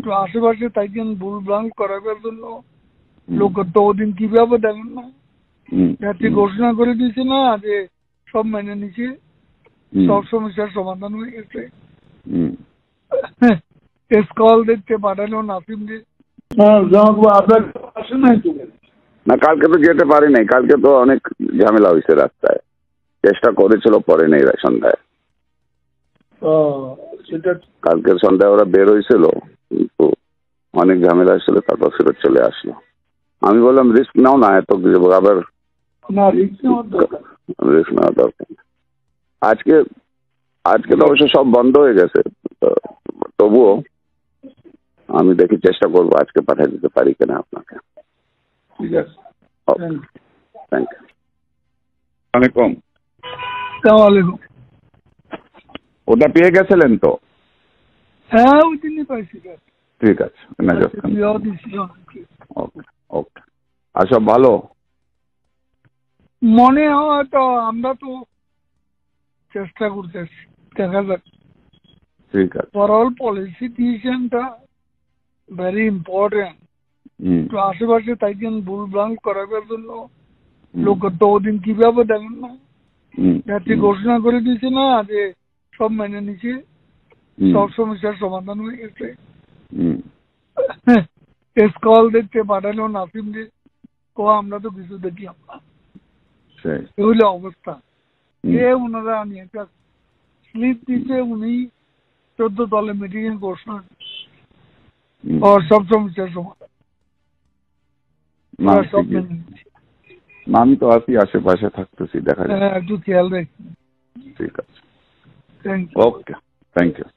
তো আশেপাশে তাইকেন ভুলভ্রান্তি করাবার জন্য লোক তো ওদিন কিভাবে দেখেন না যাতে ঘোষণা করে দিয়েছে না যে সব মেনে নিচ্ছে, সব সমস্যার সমাধান হয়ে গেছে। স্কল দেখতে পাঠালো নাসিম যে আসে নাই তো না, কালকে তো যেতে পারি নাই, কালকে তো অনেক ঝামেলা হয়েছে রাস্তায়, চেষ্টা করেছিল পরে নেই সন্ধ্যায়। সেটা কালকে সন্ধ্যায় ওরা বের হয়েছিল কিন্তু অনেক ঝামেলা হয়েছিল, তারপর ফেরত চলে আসলো। আমি বললাম রিস্ক নাও না, এত কিছু আবার না রিস্ক নেওয়ার দরকার, রিস্ক নেওয়া দরকার। আজকে আজকে তো অবশ্য সব বন্ধ হয়ে গেছে, তবুও আমি দেখি চেষ্টা করবো আজকে পাঠিয়ে দিতে পারি কিনা আপনাকে। ঠিক আছে, থ্যাংক ইউ। ওয়ালাইকুম। আসসালামাইকুম। ওটা পেয়ে গেছিলেন তো? হ্যাঁ ওই দিনই পাইছি। ঠিক আছে, ওকে ওকে। আর সব ভালো? মনে হয় তো আমরা তো চেষ্টা করতেছি, দেখা যাক। ঠিক আছে। ওভারঅল পলিসি ডিসিশনটা ভেরি ইম্পর্টেন্ট। তো আশেপাশে তাইকেন ভুলভ্রান্তি করাবার জন্য লোক তো ওদিন কিভাবে দেখেন না যাতে ঘোষণা করে দিয়েছে না যে সব মেনে নিচ্ছে, সব সমস্যার সমাধান হয়ে গেছে। স্কল দেখতে পাঠালো নাসিম যে আমরা তো কিছু দেখলাম না, এগুলো অবস্থা। ওনারা নিয়ে একটা স্লিপ দিচ্ছে, উনি 14 দলে মিটিং এ ঘোষণা সব সমস্যার সমাধান সব মেনে নিচ্ছে। আমি তো আছি, আশেপাশে থাকতেছি, দেখা যায়। একটু খেয়াল রাখি। ঠিক আছে, thank you. Okay, thank you.